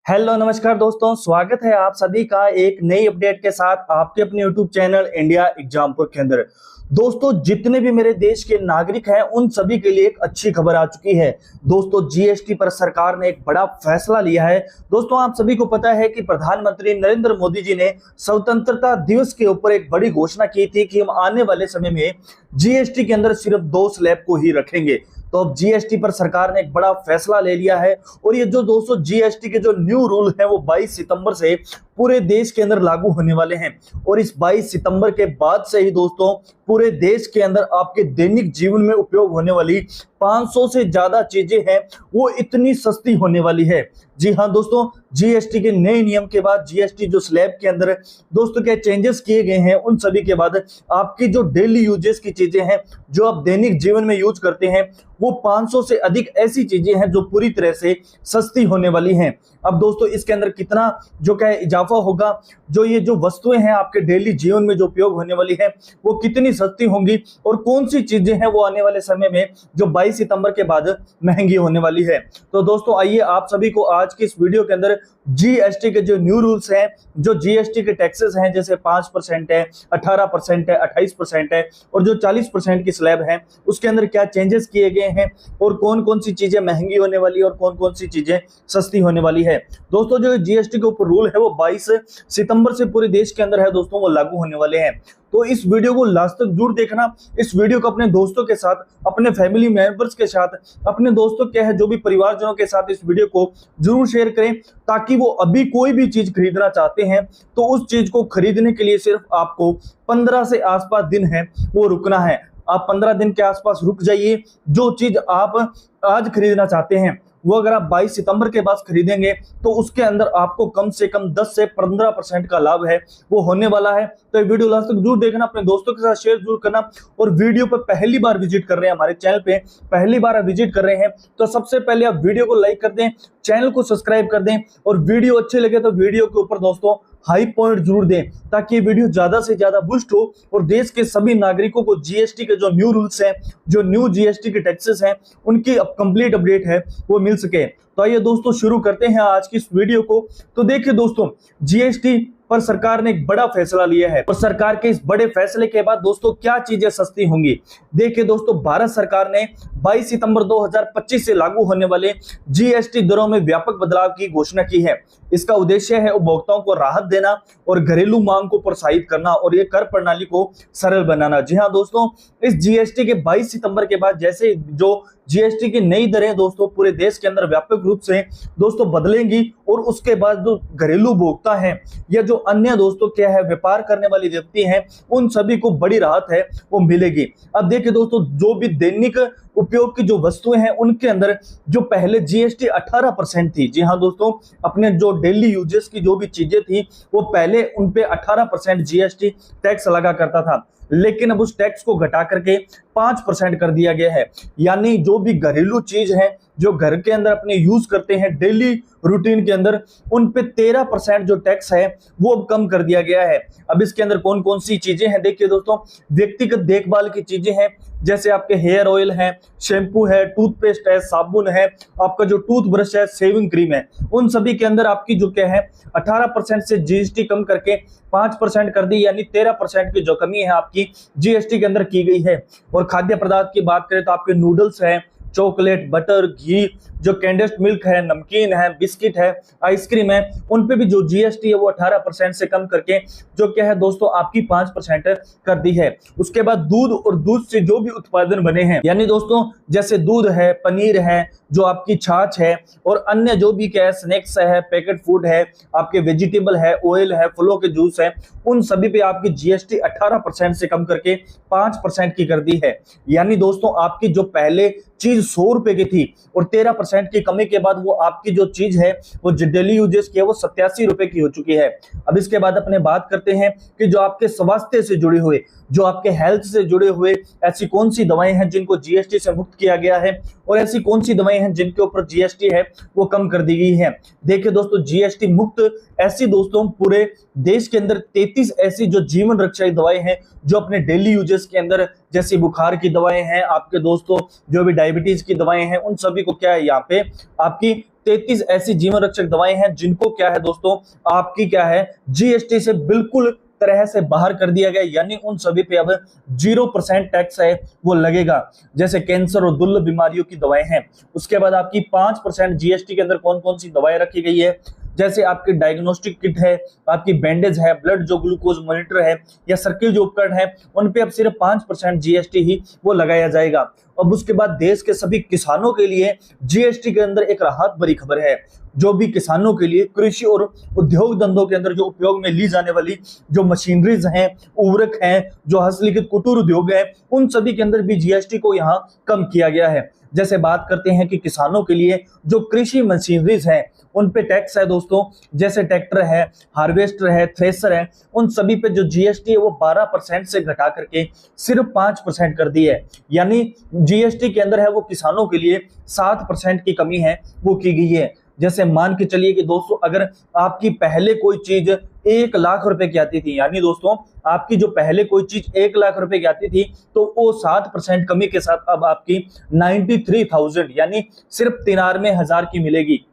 Hello नमस्कार दोस्तों, स्वागत है आप सभी का एक नई अपडेट के साथ आपके अपने यूट्यूब चैनल इंडिया एग्जामपुर के अंदर। दोस्तों, जितने भी मेरे देश के नागरिक हैं उन सभी के लिए एक अच्छी खबर आ चुकी है। दोस्तों, जीएसटी पर सरकार ने एक बड़ा फैसला लिया है। दोस्तों, आप सभी को पता है कि प्रधानमंत्री नरेंद्र मोदी जी ने स्वतंत्रता दिवस के ऊपर एक बड़ी घोषणा की थी कि हम आने वाले समय में जीएसटी के अंदर सिर्फ 2 स्लैब को ही रखेंगे। तो अब जीएसटी पर सरकार ने एक बड़ा फैसला ले लिया है और ये जो दोस्तों जीएसटी के जो न्यू रूल है वो 22 सितंबर से पूरे देश के अंदर लागू होने वाले हैं। और इस 22 सितंबर के बाद से ही दोस्तों पूरे देश के अंदर आपके दैनिक जीवन में उपयोग होने वाली 500 से ज्यादा चीजें हैं वो इतनी सस्ती होने वाली है। जी हाँ दोस्तों, जीएसटी के नए नियम के बाद जीएसटी जो स्लैब के अंदर दोस्तों क्या चेंजेस किए गए हैं उन सभी के बाद आपकी जो डेली यूजेस की चीजें हैं जो आप दैनिक जीवन में यूज करते हैं वो 500 से अधिक ऐसी चीजें हैं जो पूरी तरह से सस्ती होने वाली हैं। अब दोस्तों इसके अंदर कितना जो क्या इजाफा होगा, जो ये जो वस्तुएं हैं आपके डेली जीवन में जो उपयोग होने वाली है वो कितनी सस्ती होंगी और कौन सी चीजें हैं वो आने वाले समय में जो 22 सितंबर के बाद महंगी होने वाली है। तो दोस्तों आइए आप सभी को आज की इस वीडियो के अंदर जीएसटी के जो न्यू रूल्स हैं, जो जीएसटी के टैक्सेस हैं जैसे 5% है, 18% है, 28% है और जो 40% की स्लैब है उसके अंदर क्या चेंजेस किए गए हैं और कौन कौन सी चीजें महंगी होने वाली है और कौन कौन सी चीजें सस्ती होने वाली है। दोस्तों जो जीएसटी के ऊपर रूल है वो 22 सितंबर से पूरे देश के अंदर है दोस्तों, वो लागू होने वाले हैं। तो इस वीडियो को लास्ट तक जरूर देखना। इस वीडियो को अपने दोस्तों के साथ, अपने फैमिली मेंबर्स के साथ, अपने दोस्तों क्या है जो भी परिवारजनों के साथ इस वीडियो को जरूर शेयर करें ताकि वो अभी कोई भी चीज खरीदना चाहते हैं तो उस चीज को खरीदने के लिए सिर्फ आपको 15 से आसपास दिन है वो रुकना है। आप 15 दिन के आसपास रुक जाइए। जो चीज आप आज खरीदना चाहते हैं वो अगर आप 22 सितंबर के बाद खरीदेंगे तो उसके अंदर आपको कम से कम 10 से 15% का लाभ है वो होने वाला है। तो ये वीडियो लास्ट तक जरूर देखना, अपने दोस्तों के साथ शेयर जरूर करना। और वीडियो पर पहली बार विजिट कर रहे हैं, हमारे चैनल पे पहली बार विजिट कर रहे हैं तो सबसे पहले आप वीडियो को लाइक कर दें, चैनल को सब्सक्राइब कर दें और वीडियो अच्छे लगे तो वीडियो के ऊपर दोस्तों हाई पॉइंट जरूर दें ताकि ये वीडियो ज्यादा से ज्यादा बूस्ट हो और देश के सभी नागरिकों को जीएसटी के जो न्यू रूल्स हैं, जो न्यू जीएसटी के टैक्सेस हैं उनकी कंप्लीट अपडेट है वो मिल सके। तो आइए दोस्तों शुरू करते हैं आज की इस वीडियो को। तो देखिए दोस्तों, जीएसटी पर सरकार ने एक बड़ा फैसला लिया है और सरकार के इस बड़े फैसले के बाद दोस्तों क्या चीजें सस्ती होंगी। देखिए दोस्तों, भारत सरकार ने 22 सितंबर 2025 से लागू होने वाले जीएसटी दरों में व्यापक बदलाव की घोषणा की है। इसका उद्देश्य है उपभोक्ताओं को राहत देना और घरेलू मांग को प्रोत्साहित करना और ये कर प्रणाली को सरल बनाना। जी हाँ दोस्तों, इस जीएसटी के 22 सितंबर के बाद जैसे जो जीएसटी की नई दरें दोस्तों पूरे देश के अंदर व्यापक रूप से दोस्तों बदलेंगी और उसके बाद जो घरेलू उपभोक्ता हैं या जो अन्य दोस्तों क्या है व्यापार करने वाले व्यक्ति हैं उन सभी को बड़ी राहत है वो मिलेगी। अब देखिए दोस्तों, जो भी दैनिक उपयोग की जो वस्तुएं हैं उनके अंदर जो पहले जीएसटी 18% थी, जी हाँ दोस्तों, अपने जो डेली यूजेस की जो भी चीजें थी वो पहले उन पे 18% जीएसटी टैक्स लगा करता था, लेकिन अब उस टैक्स को घटा करके 5% कर दिया गया है। यानी जो भी घरेलू चीज है जो घर के अंदर अपने यूज करते हैं डेली रूटीन के अंदर उन पे 13% जो टैक्स है वो अब कम कर दिया गया है। अब इसके अंदर कौन कौन सी चीजें हैं देखिए दोस्तों, व्यक्तिगत देखभाल की चीजें हैं जैसे आपके हेयर ऑयल है, शैम्पू है, टूथपेस्ट है, साबुन है, आपका जो टूथब्रश है, शेविंग क्रीम है, उन सभी के अंदर आपकी जो क्या है 18% से जीएसटी कम करके 5% कर दी, यानी 13% की जो कमी है आपकी जीएसटी के अंदर की गई है। और खाद्य पदार्थ की बात करें तो आपके नूडल्स है, चॉकलेट, बटर, घी, जो कैंडेस्ड मिल्क है, नमकीन है, बिस्किट है, आइसक्रीम है, उन पे भी जो जीएसटी है वो 18% से कम करके जो क्या है दोस्तों आपकी 5% कर दी है। उसके बाद दूध और दूध से जो भी उत्पादन बने हैं, यानी दोस्तों जैसे दूध है, पनीर है, जो आपकी छाछ है और अन्य जो भी क्या है स्नैक्स है, पैकेट फूड है, आपके वेजिटेबल है, ऑयल है, फलों के जूस है, उन सभी पे आपकी जीएसटी 18% से कम करके 5% की कर दी है। यानी दोस्तों आपकी जो पहले चीज 100 रुपए की थी और 13% की कमी के बाद वो आपकी जो चीज है वो डेली यूजेस की है वो 87 रुपए की हो चुकी है। अब इसके बाद अपने बात करते हैं कि जो आपके स्वास्थ्य से जुड़े हुए, जो आपके हेल्थ से जुड़े हुए ऐसी कौन सी दवाएं हैं जिनको जीएसटी से मुक्त किया गया है और ऐसी कौन सी दवाएं हैं जिनके ऊपर जीएसटी है वो कम कर दी गई है। देखिए दोस्तों, जीएसटी मुक्त ऐसी दोस्तों पूरे देश के अंदर 33 ऐसी जो जीवन रक्षाई दवाएं हैं जो अपने डेली यूजेस के अंदर, जैसे बुखार की दवाएं हैं, आपके दोस्तों जो भी डायबिटीज की दवाएं हैं, उन सभी को क्या है यहाँ पे आपकी 33 ऐसी जीवन रक्षक दवाएं हैं जिनको क्या है दोस्तों, आपकी क्या है, जीएसटी से बिल्कुल तरह से बाहर कर दिया गया, यानी उन सभी पे अब 0% टैक्स है वो लगेगा। जैसे कैंसर और दुर्लभ बीमारियों की दवाएं हैं। उसके बाद आपकी 5% जीएसटी के अंदर कौन कौन सी दवाएं रखी गई है, जैसे आपकी डायग्नोस्टिक किट है, आपकी बैंडेज है, ब्लड जो ग्लूकोज मॉनिटर है, या सर्किल जो उपकरण है, उन पे अब सिर्फ 5% जीएसटी ही वो लगाया जाएगा। अब उसके बाद देश के सभी किसानों के लिए जीएसटी के अंदर एक राहत भरी खबर है। जो भी किसानों के लिए कृषि और उद्योग धंधों के अंदर जो उपयोग में ली जाने वाली जो मशीनरीज हैं, उर्वरक हैं, जो हस्तलिखित कुटीर उद्योग है, उन सभी के अंदर भी जीएसटी को यहाँ कम किया गया है। जैसे बात करते हैं कि किसानों के लिए जो कृषि मशीनरीज हैं उन पे टैक्स है दोस्तों, जैसे ट्रैक्टर है, हार्वेस्टर है, थ्रेसर है, उन सभी पे जो जीएसटी है वो 12% से घटा करके सिर्फ 5% कर दी है। यानी जीएसटी के अंदर है वो किसानों के लिए 7% की कमी है वो की गई है। जैसे मान के चलिए कि दोस्तों अगर आपकी पहले कोई चीज 1 लाख रुपए की आती थी, यानी दोस्तों आपकी जो पहले कोई चीज 1 लाख रुपए की आती थी, तो वो 7% कमी के साथ अब आपकी 93,000 यानी सिर्फ 93,000 की मिलेगी।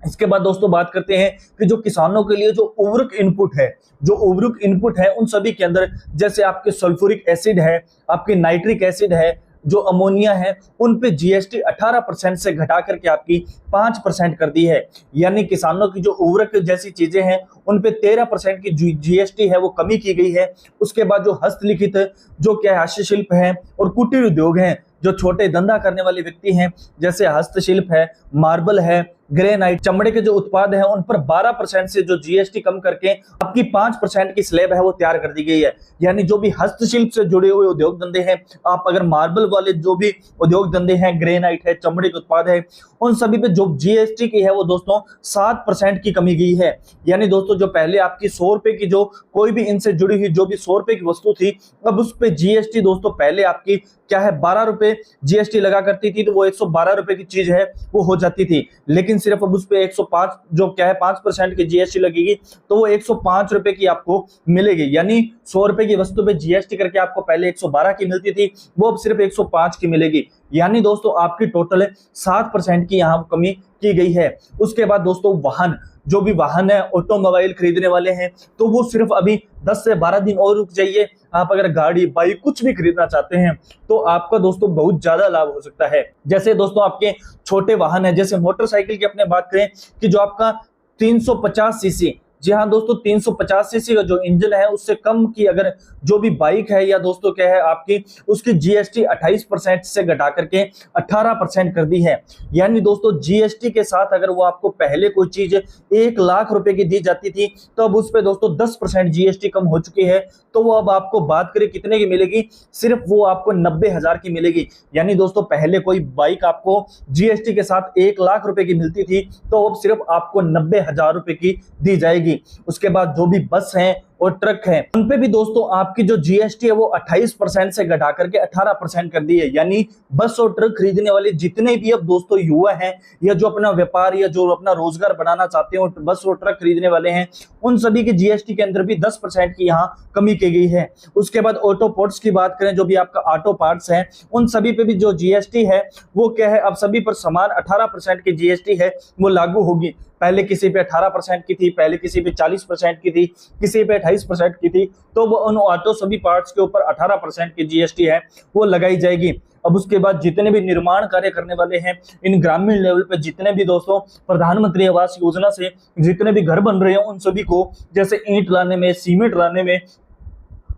इसके बाद दोस्तों बात करते हैं कि जो किसानों के लिए जो उर्वरक इनपुट है उन सभी के अंदर, जैसे आपके सल्फ्यूरिक एसिड है, आपके नाइट्रिक एसिड है, जो अमोनिया है, उन पे जीएसटी 18% से घटा करके आपकी 5% कर दी है। यानी किसानों की जो उर्वरक जैसी चीजें हैं उन पे 13% की जीएसटी है वो कमी की गई है। उसके बाद जो हस्तलिखित जो क्या हस्तशिल्प है और कुटीर उद्योग हैं, जो छोटे धंधा करने वाले व्यक्ति हैं, जैसे हस्तशिल्प है, मार्बल है, ग्रेनाइट, चमड़े के जो उत्पाद हैं, उन पर 12% से जो जीएसटी कम करके आपकी 5% की स्लैब है वो तैयार कर दी गई है। यानी जो भी हस्तशिल्प से जुड़े हुए उद्योग धंधे हैं, आप अगर मार्बल वाले जो भी उद्योग धंधे हैं, ग्रेनाइट है, चमड़े के उत्पाद है, उन सभी पे जो जीएसटी की है वो दोस्तों 7% की कमी गई है। यानी दोस्तों जो पहले आपकी 100 रुपए की जो कोई भी इनसे जुड़ी हुई जो भी 100 रुपए की वस्तु थी, अब उस पे जीएसटी दोस्तों पहले आपकी क्या है 12 रुपए जीएसटी लगा करती थी, तो वो 112 रुपए की चीज है वो हो जाती थी। लेकिन सिर्फ अब उस पे 105 जो क्या है 5% की जीएसटी लगेगी, तो वो 105 रुपए की आपको मिलेगी। यानी 100 रुपए की वस्तु पे जीएसटी करके आपको पहले 112 की मिलती थी, वो अब सिर्फ 105 की मिलेगी। यानी दोस्तों आपकी टोटल 7% की यहाँ कमी की गई है। उसके बाद दोस्तों वाहन, जो भी वाहन है, ऑटोमोबाइल खरीदने वाले हैं, तो वो सिर्फ अभी 10 से 12 दिन और रुक जाइए। आप अगर गाड़ी, बाइक कुछ भी खरीदना चाहते हैं तो आपका दोस्तों बहुत ज्यादा लाभ हो सकता है। जैसे दोस्तों आपके छोटे वाहन है, जैसे मोटरसाइकिल की अपने बात करें कि जो आपका 350 सीसी, जी हाँ दोस्तों 350 सीसी का जो इंजन है उससे कम की अगर जो भी बाइक है या दोस्तों क्या है आपकी, उसकी जीएसटी 28% से घटा करके 18% कर दी है। यानी दोस्तों जीएसटी के साथ अगर वो आपको पहले कोई चीज 1 लाख रुपए की दी जाती थी, तो अब उस पे दोस्तों 10% जीएसटी कम हो चुकी है, तो वो अब आपको बात करें कितने की मिलेगी, सिर्फ वो आपको 90,000 की मिलेगी। यानी दोस्तों पहले कोई बाइक आपको जीएसटी के साथ 1 लाख रुपए की मिलती थी, तो अब सिर्फ आपको 90,000 रुपए की दी जाएगी। उसके बाद जो भी बस हैं और ट्रक है, उन पे भी दोस्तों आपकी जो जीएसटी है वो 28% से घटा करके 18% कर दी है। यानी बस और ट्रक खरीदने वाले जितने भी अब दोस्तों युवा हैं या जो अपना व्यापार या जो अपना रोजगार बनाना चाहते हैं और बस और ट्रक खरीदने वाले हैं, उन सभी की जीएसटी के अंदर भी 10% की यहाँ कमी की गई है। उसके बाद ऑटो पार्ट्स की बात करें, जो भी आपका ऑटो पार्ट्स है, उन सभी पे भी जो जीएसटी है वो क्या है, अब सभी पर समान 18% की जीएसटी है वो लागू होगी। पहले किसी पे 18% की थी, पहले किसी पे 40% की थी, किसी पे 28% की थी, तो वो उन ऑटो सभी पार्ट्स के ऊपर 18% की जीएसटी है वो लगाई जाएगी। अब उसके बाद जितने भी निर्माण कार्य करने वाले हैं, इन ग्रामीण लेवल पे जितने भी दोस्तों प्रधानमंत्री आवास योजना से जितने भी घर बन रहे हैं, उन सभी को जैसे ईंट लाने में, सीमेंट लाने में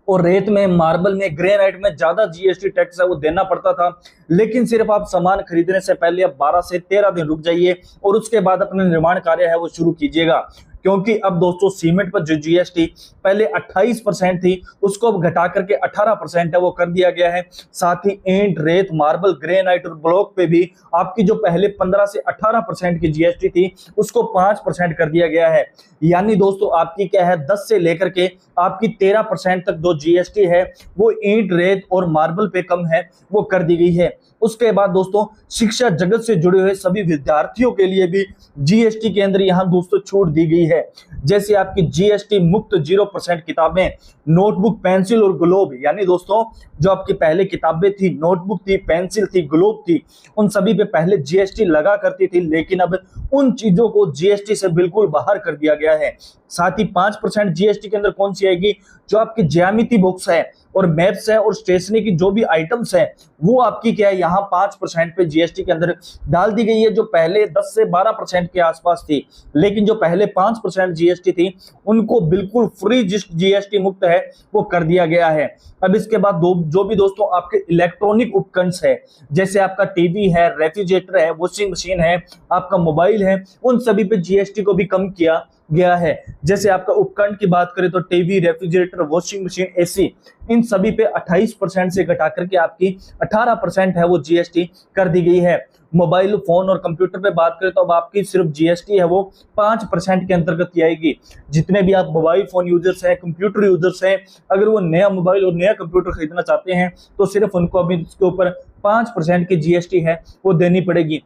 और रेत में, मार्बल में, ग्रेनाइट में ज्यादा जीएसटी टैक्स है वो देना पड़ता था। लेकिन सिर्फ आप सामान खरीदने से पहले अब 12 से 13 दिन रुक जाइए और उसके बाद अपना निर्माण कार्य है वो शुरू कीजिएगा। क्योंकि अब दोस्तों सीमेंट पर जो जीएसटी पहले 28% थी, उसको अब घटा करके 18% है वो कर दिया गया है। साथ ही ईंट, रेत, मार्बल, ग्रेनाइट और ब्लॉक पे भी आपकी जो पहले 15 से 18% की जीएसटी थी, उसको 5% कर दिया गया है। यानी दोस्तों आपकी क्या है 10 से लेकर के आपकी 13% तक जो जीएसटी है वो ईंट, रेत और मार्बल पे कम है वो कर दी गई है। उसके बाद दोस्तों शिक्षा जगत से जुड़े हुए सभी विद्यार्थियों के लिए भी जीएसटी के अंदर यहाँ दोस्तों छूट दी गई है। है, जैसे आपकी जीएसटी मुक्त 0% किताबें, नोटबुक, पेंसिल और ग्लोब। यानी दोस्तों जो आपकी पहले किताबें थी, नोटबुक थी, पेंसिल थी, ग्लोब थी, उन सभी पे पहले जीएसटी लगा करती थी, लेकिन अब उन चीजों को जीएसटी से बिल्कुल बाहर कर दिया गया है। साथ ही 5% जीएसटी के अंदर कौन सी आएगी, जो आपकी ज्यामिति बुक्स है और मैप्स है और स्टेशनरी की जो भी आइटम्स है वो आपकी क्या है यहाँ 5% पे जीएसटी के अंदर डाल दी गई है, जो पहले 10 से 12% के आसपास थी। लेकिन जो पहले 5% जीएसटी थी उनको बिल्कुल फ्री जीएसटी मुक्त है वो कर दिया गया है। अब इसके बाद जो भी दोस्तों आपके इलेक्ट्रॉनिक उपकरण है, जैसे आपका टीवी है, रेफ्रिजरेटर है, वॉशिंग मशीन है, आपका मोबाइल है, उन सभी पे जीएसटी को भी कम किया गया है। जैसे आपका उपकरण की बात करें तो TV, refrigerator, washing machine, AC, इन सभी पे 28% से घटा करके आपकी 18% है वो जीएसटी कर दी गई है। मोबाइल फोन और कंप्यूटर पे बात करें तो अब आपकी सिर्फ जीएसटी है वो 5% के अंतर्गत आएगी। जितने भी आप मोबाइल फोन यूजर्स हैं, कंप्यूटर यूजर्स हैं, अगर वो नया मोबाइल और नया कंप्यूटर खरीदना चाहते हैं तो सिर्फ उनको अभी इसके ऊपर 5% की जीएसटी है वो देनी पड़ेगी।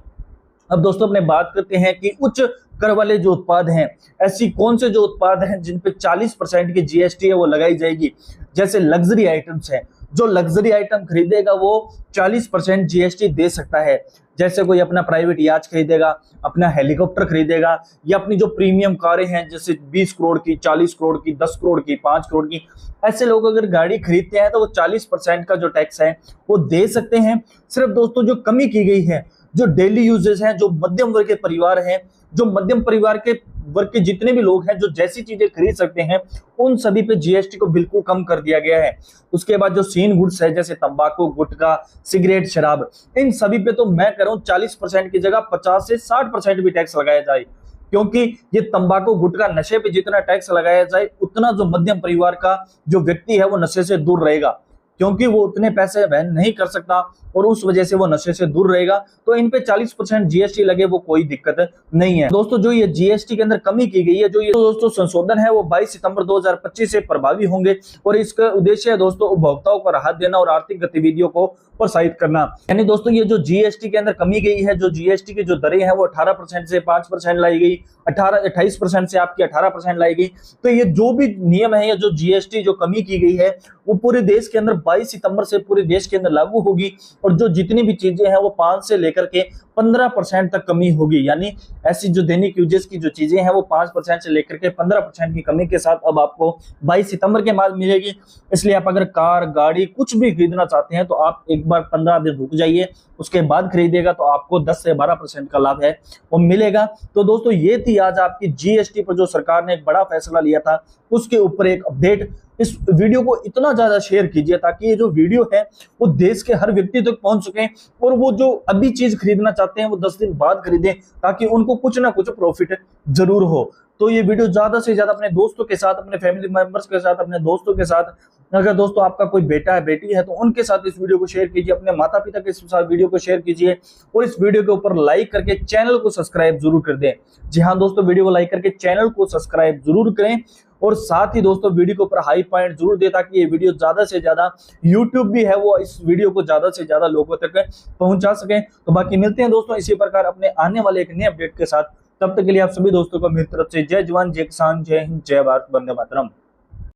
अब दोस्तों अपने बात करते हैं कि उच्च कर वाले जो उत्पाद हैं, ऐसी कौन से जो उत्पाद हैं जिन पे 40% की जीएसटी है वो लगाई जाएगी। जैसे लग्जरी आइटम्स हैं, जो लग्जरी आइटम खरीदेगा वो 40% जीएसटी दे सकता है। जैसे कोई अपना प्राइवेट याच खरीदेगा, अपना हेलीकॉप्टर खरीदेगा, या अपनी जो प्रीमियम कारें हैं जैसे 20 करोड़ की, 40 करोड़ की, 10 करोड़ की, 5 करोड़ की, ऐसे लोग अगर गाड़ी खरीदते हैं तो वो 40% का जो टैक्स है वो दे सकते हैं। सिर्फ दोस्तों जो कमी की गई है, जो डेली यूजेस हैं, जो मध्यम वर्ग के परिवार हैं, जो मध्यम परिवार के वर्ग के जितने भी लोग हैं जो जैसी चीजें खरीद सकते हैं, उन सभी पे जीएसटी को बिल्कुल कम कर दिया गया है। उसके बाद जो सीन गुड्स है जैसे तंबाकू, गुटखा, सिगरेट, शराब, इन सभी पे तो मैं कह रहा हूं 40% की जगह 50 से 60% भी टैक्स लगाया जाए, क्योंकि ये तंबाकू, गुटखा, नशे पे जितना टैक्स लगाया जाए उतना जो मध्यम परिवार का जो व्यक्ति है वो नशे से दूर रहेगा, क्योंकि वो उतने पैसे वहन नहीं कर सकता और उस वजह से वो नशे से दूर रहेगा। तो इन पे 40% जीएसटी लगे वो कोई दिक्कत नहीं है। दोस्तों जो ये जीएसटी के अंदर कमी की गई है, जो ये दोस्तों संशोधन है वो 22 सितंबर 2025 से प्रभावी होंगे और इसका उद्देश्य है दोस्तों उपभोक्ताओं को राहत देना और आर्थिक गतिविधियों को प्रोत्साहित करना। यानी दोस्तों ये जो जीएसटी के अंदर कमी गई है, जो जीएसटी की जो दरें हैं वो 18% से 5% लाई गई, 28% से आपकी 18% लाई गई। तो ये जो भी नियम है, ये जो जीएसटी जो कमी की गई है वो पूरे देश के अंदर 22 सितंबर से पूरे देश के अंदर लागू होगी और जो जितनी भी चीजें हैं वो 5 से लेकर के 15% तक कमी होगी। यानी ऐसी जो दैनिक यूजेस की जो चीजें हैं वो 5% से लेकर के 15% की कमी के साथ अब आपको 22 सितंबर के बाद मिलेगी। इसलिए आप अगर कार, गाड़ी कुछ भी खरीदना चाहते हैं तो आप एक बार 15 दिन रुक जाइए, उसके बाद खरीदेगा तो आपको 10 से 12% का लाभ है वो मिलेगा। तो दोस्तों ये थी आज आपकी जीएसटी पर जो सरकार ने एक बड़ा फैसला लिया था उसके ऊपर एक अपडेट। इस वीडियो को इतना ज्यादा शेयर कीजिए ताकि ये जो वीडियो है वो देश के हर व्यक्ति तक पहुंच सके और वो जो अभी चीज खरीदना चाहते हैं वो 10 दिन बाद खरीदें, ताकि उनको कुछ ना कुछ प्रॉफिट जरूर हो। तो ये वीडियो ज्यादा से ज्यादा अपने दोस्तों के साथ, अपने फैमिली मेंबर्स के साथ, अपने दोस्तों के साथ, अगर दोस्तों आपका कोई बेटा है, बेटी है तो उनके साथ इस वीडियो को शेयर कीजिए, अपने माता पिता के साथ वीडियो को शेयर कीजिए और इस वीडियो के ऊपर लाइक करके चैनल को सब्सक्राइब जरूर कर दें। जी हाँ दोस्तों, वीडियो को लाइक करके चैनल को सब्सक्राइब जरूर करें और साथ ही दोस्तों वीडियो के ऊपर हाई पॉइंट जरूर दें ताकि ये वीडियो ज्यादा से ज्यादा यूट्यूब भी है वो इस वीडियो को ज्यादा से ज्यादा लोगों तक पहुंचा सके। तो बाकी मिलते हैं दोस्तों इसी प्रकार अपने आने वाले एक नए अपडेट के साथ। तब तक के लिए आप सभी दोस्तों को मेरी तरफ से जय जवान, जय किसान, जय हिंद, जय भारत, वंदे मातरम।